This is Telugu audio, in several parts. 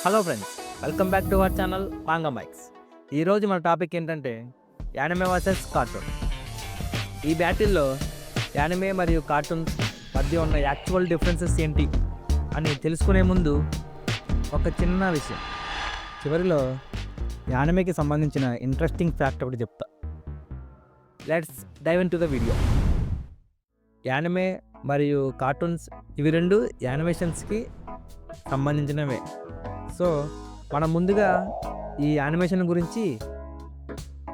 Hello friends, welcome back to our channel manga mics. ఈరోజు మన టాపిక్ ఏంటంటే యానిమే వర్సెస్ కార్టూన్. ఈ బ్యాటిల్లో యానిమే మరియు కార్టూన్ మధ్య ఉన్న యాక్చువల్ డిఫరెన్సెస్ ఏంటి అని తెలుసుకునే ముందు ఒక చిన్న విషయం. చివరిలో యానిమేకి సంబంధించిన ఇంట్రెస్టింగ్ ఫ్యాక్ట్ ఒకటి చెప్తా. Let's dive into the video. Anime మరియు కార్టూన్స్ ఇవి రెండు యానిమేషన్స్కి సంబంధించినవే. సో మనం ముందుగా ఈ యానిమేషన్ గురించి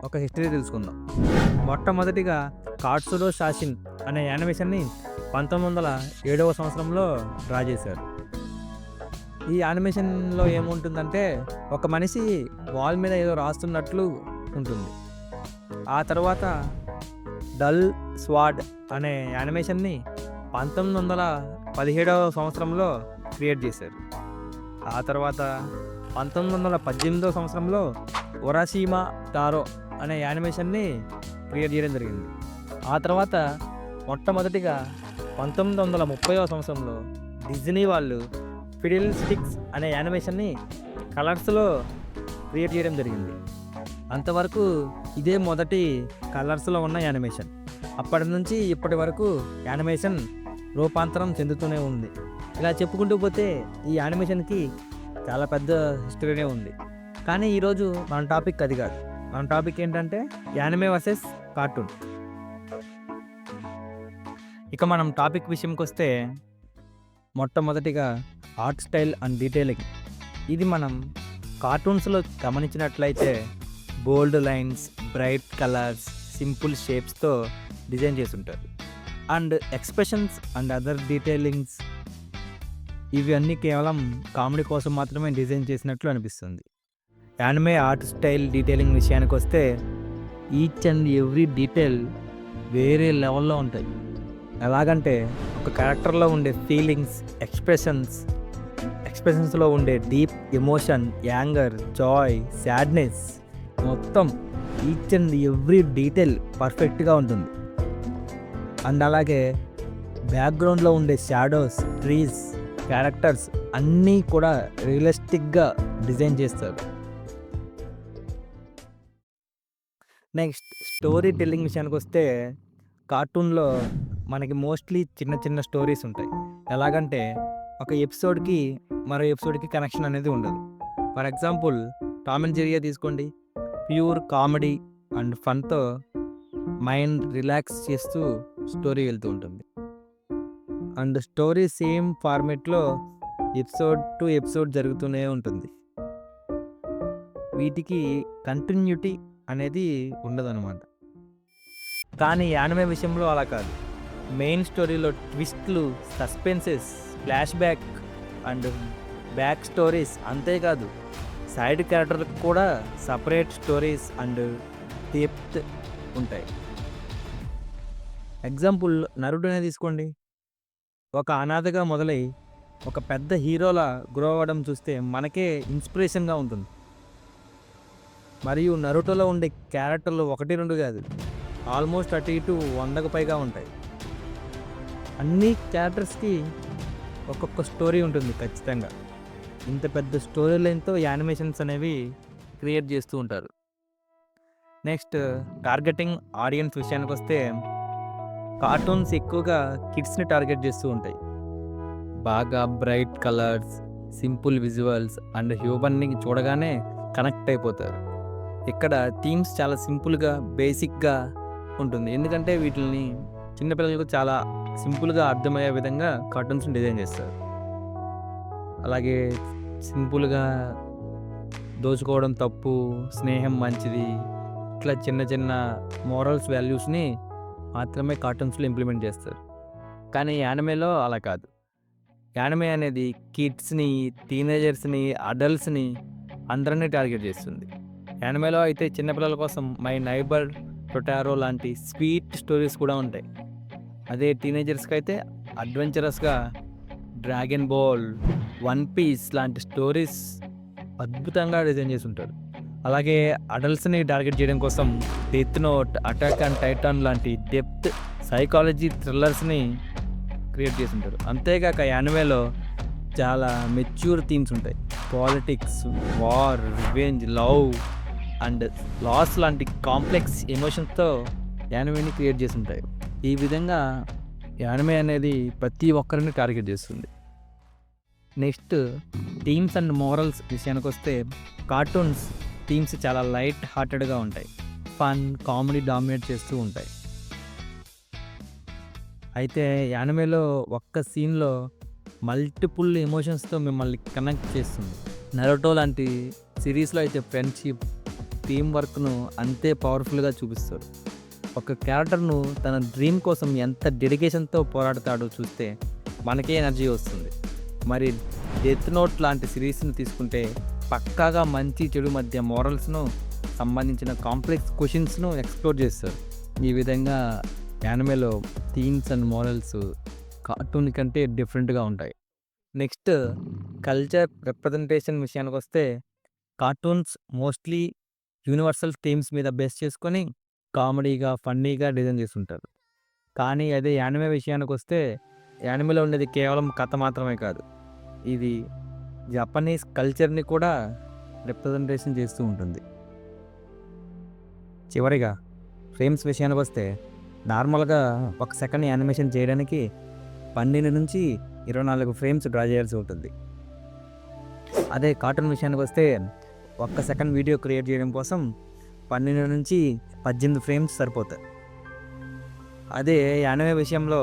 ఒక హిస్టరీ తెలుసుకుందాం. మొట్టమొదటిగా కాట్సురో షాషిన్ అనే యానిమేషన్ని 1907వ సంవత్సరంలో డ్రా చేశారు. ఈ యానిమేషన్లో ఏముంటుందంటే ఒక మనిషి వాల్ మీద ఏదో రాస్తున్నట్లు ఉంటుంది. ఆ తర్వాత డల్ స్వాడ్ అనే యానిమేషన్ని 1917వ సంవత్సరంలో క్రియేట్ చేశారు. ఆ తర్వాత 1918వ సంవత్సరంలో ఒరాషిమా టారో అనే యానిమేషన్ని క్రియేట్ చేయడం జరిగింది. ఆ తర్వాత మొట్టమొదటిగా 1930వ సంవత్సరంలో డిజ్నీ వాళ్ళు ఫిడిల్ స్టిక్స్ అనే యానిమేషన్ని కలర్స్లో క్రియేట్ చేయడం జరిగింది. అంతవరకు ఇదే మొదటి కలర్స్లో ఉన్న యానిమేషన్. అప్పటి నుంచి ఇప్పటి వరకు యానిమేషన్ రూపాంతరం చెందుతూనే ఉంది. ఇలా చెప్పుకుంటూ పోతే ఈ యానిమేషన్కి చాలా పెద్ద హిస్టరీనే ఉంది. కానీ ఈరోజు మన టాపిక్ అది కాదు. మన టాపిక్ ఏంటంటే యానిమే వర్సెస్ కార్టూన్. ఇక మనం టాపిక్ విషయంకి వస్తే మొట్టమొదటిగా ఆర్ట్ స్టైల్ అండ్ డీటెయిలింగ్. ఇది మనం కార్టూన్స్లో గమనించినట్లయితే bold lines, bright colours, simple షేప్స్తో డిజైన్ చేసి ఉంటారు. And expressions and other detailings ఇవి అన్నీ కేవలం కామెడీ కోసం మాత్రమే డిజైన్ చేసినట్లు అనిపిస్తుంది. యానిమే ఆర్ట్ స్టైల్ డీటెయిలింగ్ విషయానికి వస్తే ఈచ్ అండ్ ఎవ్రీ డీటెయిల్ వేరే లెవెల్లో ఉంటాయి. ఎలాగంటే ఒక క్యారెక్టర్లో ఉండే ఫీలింగ్స్, ఎక్స్ప్రెషన్స్లో ఉండే deep emotion, anger, Joy, sadness మొత్తం ఈచ్ అండ్ ఎవ్రీ డీటెయిల్ పర్ఫెక్ట్గా ఉంటుంది. అండ్ అలాగే బ్యాక్గ్రౌండ్లో ఉండే షాడోస్, ట్రీస్, క్యారెక్టర్స్ అన్నీ కూడా రియలిస్టిక్గా డిజైన్ చేస్తారు. నెక్స్ట్ స్టోరీ టెల్లింగ్ విషయానికి వస్తే కార్టూన్లో మనకి మోస్ట్లీ చిన్న చిన్న స్టోరీస్ ఉంటాయి. ఎలాగంటే ఒక ఎపిసోడ్కి మరో ఎపిసోడ్కి కనెక్షన్ అనేది ఉండదు. For example Tom and Jerry తీసుకోండి. ప్యూర్ కామెడీ అండ్ ఫన్తో మైండ్ రిలాక్స్ చేస్తూ స్టోరీ వెళ్తూ ఉంటుంది. అండ్ స్టోరీ సేమ్ ఫార్మేట్లో ఎపిసోడ్ టు ఎపిసోడ్ జరుగుతూనే ఉంటుంది. వీటికి కంటిన్యూటీ అనేది ఉండదన్నమాట. కానీ యానిమే విషయంలో అలా కాదు. మెయిన్ స్టోరీలో ట్విస్ట్లు, suspenses, flash back and back stories, అంతేకాదు సైడ్ క్యారెక్టర్లకు కూడా సపరేట్ స్టోరీస్ అండ్ డెప్త్ ఉంటాయి. ఎగ్జాంపుల్ నరుటోనే తీసుకోండి. ఒక అనాథగా మొదలై ఒక పెద్ద హీరోలా గ్రో అవ్వడం చూస్తే మనకే ఇన్స్పిరేషన్గా ఉంటుంది. మరియు నరుటోలో ఉండే క్యారెక్టర్లు 1-2 కాదు, ఆల్మోస్ట్ అటు ఇటు 100కు పైగా ఉంటాయి. అన్ని క్యారెక్టర్స్కి ఒక్కొక్క స్టోరీ ఉంటుంది ఖచ్చితంగా. ఇంత పెద్ద స్టోరీ లైన్తో యానిమేషన్స్ అనేవి క్రియేట్ చేస్తూ ఉంటారు. నెక్స్ట్ టార్గెటింగ్ ఆడియన్స్ విషయానికి వస్తే కార్టూన్స్ ఎక్కువగా కిడ్స్ని టార్గెట్ చేస్తూ ఉంటాయి. బాగా bright colours, simple visuals and హ్యూమన్ని చూడగానే కనెక్ట్ అయిపోతారు. ఇక్కడ థీమ్స్ చాలా సింపుల్గా, బేసిక్గా ఉంటుంది. ఎందుకంటే వీటిని చిన్నపిల్లలకు చాలా సింపుల్గా అర్థమయ్యే విధంగా కార్టూన్స్ని డిజైన్ చేస్తారు. అలాగే సింపుల్గా దోచుకోవడం తప్పు, స్నేహం మంచిది, ఇట్లా చిన్న చిన్న మోరల్స్, వాల్యూస్ని మాత్రమే కార్టూన్స్లో ఇంప్లిమెంట్ చేస్తారు. కానీ యానిమేలో అలా కాదు. యానిమే అనేది కిడ్స్ని, టీనేజర్స్ని, అడల్ట్స్ని అందరినీ టార్గెట్ చేస్తుంది. యానిమేలో అయితే చిన్నపిల్లల కోసం మై నైబర్ టొటారో లాంటి స్వీట్ స్టోరీస్ కూడా ఉంటాయి. అదే టీనేజర్స్కి అయితే అడ్వెంచరస్గా డ్రాగన్ బాల్, వన్ పీస్ లాంటి స్టోరీస్ అద్భుతంగా డిజైన్ చేసి ఉంటారు. అలాగే అడల్ట్స్ని టార్గెట్ చేయడం కోసం death note, attack and titan లాంటి డెప్త్ సైకాలజీ థ్రిల్లర్స్ని క్రియేట్ చేసి ఉంటారు. అంతేకాక యానిమేలో చాలా మెచ్యూర్ థీమ్స్ ఉంటాయి. Politics, war, revenge, love and loss లాంటి కాంప్లెక్స్ ఎమోషన్స్తో యానిమేని క్రియేట్ చేసి ఉంటాయి. ఈ విధంగా యానిమే అనేది ప్రతి ఒక్కరిని టార్గెట్ చేస్తుంది. నెక్స్ట్ థీమ్స్ అండ్ మోరల్స్ విషయానికి వస్తే కార్టూన్స్ థీమ్స్ చాలా లైట్ హార్టెడ్గా ఉంటాయి. ఫన్, కామెడీ డామినేట్ చేస్తూ ఉంటాయి. అయితే యానిమేలో ఒక్క సీన్లో మల్టిపుల్ ఎమోషన్స్తో మిమ్మల్ని కనెక్ట్ చేస్తుంది. నరుటో లాంటి సిరీస్లో అయితే ఫ్రెండ్షిప్, టీం వర్క్ను అంతే పవర్ఫుల్గా చూపిస్తారు. ఒక క్యారెక్టర్ను తన డ్రీమ్ కోసం ఎంత డెడికేషన్తో పోరాడతాడో చూస్తే మనకే ఎనర్జీ వస్తుంది. మరి డెత్ నోట్ లాంటి సిరీస్ని తీసుకుంటే పక్కాగా మంచి చెడు మధ్య మోరల్స్ను సంబంధించిన కాంప్లెక్స్ క్వశ్చన్స్ను ఎక్స్ప్లోర్ చేస్తారు. ఈ విధంగా యానిమేలో థీమ్స్ అండ్ మోరల్స్ కార్టూన్ కంటే డిఫరెంట్గా ఉంటాయి. నెక్స్ట్ కల్చర్ రిప్రజెంటేషన్ విషయానికి వస్తే కార్టూన్స్ మోస్ట్లీ యూనివర్సల్ థీమ్స్ మీద బేస్ చేసుకొని కామెడీగా, ఫన్నీగా డిజైన్ చేస్తుంటారు. కానీ అదే యానిమే విషయానికి వస్తే యానిమేలో ఉండేది కేవలం కథ మాత్రమే కాదు, ఇది జపనీస్ కల్చర్ని కూడా రిప్రజెంటేషన్ చేస్తూ ఉంటుంది. చివరిగా ఫ్రేమ్స్ విషయానికి వస్తే నార్మల్గా 1 సెకండ్ యానిమేషన్ చేయడానికి 12 నుంచి 24 ఫ్రేమ్స్ డ్రా చేయాల్సి ఉంటుంది. అదే కార్టూన్ విషయానికి వస్తే 1 సెకండ్ వీడియో క్రియేట్ చేయడం కోసం 12 నుంచి 18 ఫ్రేమ్స్ సరిపోతాయి. అదే యానిమే విషయంలో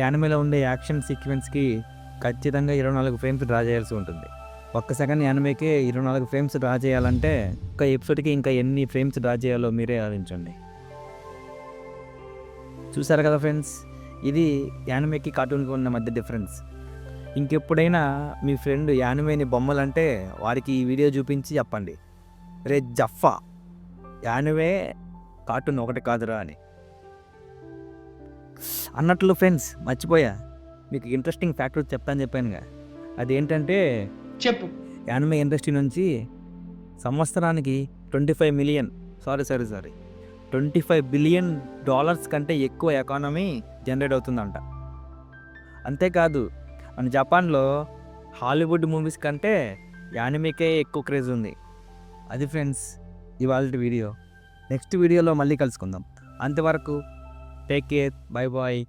యానిమేలో ఉండే యాక్షన్ సీక్వెన్స్కి ఖచ్చితంగా 24 ఫ్రేమ్స్ డ్రా చేయాల్సి ఉంటుంది. 1 సెకండ్ యానిమేకి 24 ఫ్రేమ్స్ డ్రా చేయాలంటే ఒక ఎపిసోడ్కి ఇంకా ఎన్ని ఫ్రేమ్స్ డ్రా చేయాలో మీరే ఆలోచించండి. చూసారు కదా ఫ్రెండ్స్, ఇది యానిమేకి కార్టూన్కి ఉన్న మధ్య డిఫరెన్స్. ఇంకెప్పుడైనా మీ ఫ్రెండ్ యానిమేని బొమ్మలంటే వారికి ఈ వీడియో చూపించి చెప్పండి, రే జఫా యానిమే కార్టూన్ ఒకటి కాదురా అని. అన్నట్లు ఫ్రెండ్స్, మర్చిపోయా, మీకు ఇంట్రెస్టింగ్ ఫ్యాక్టర్ చెప్తానుగా. అదేంటంటే చెప్పు. యానిమే ఇండస్ట్రీ నుంచి సంవత్సరానికి 25 బిలియన్ డాలర్స్ కంటే ఎక్కువ ఎకానమీ జనరేట్ అవుతుందంట. అంతేకాదు మన జపాన్లో హాలీవుడ్ మూవీస్ కంటే యానిమేకే ఎక్కువ క్రేజ్ ఉంది. అది ఫ్రెండ్స్ ఇవాళ వీడియో. నెక్స్ట్ వీడియోలో మళ్ళీ కలుసుకుందాం. అంతవరకు టేక్ కేర్, బై బాయ్.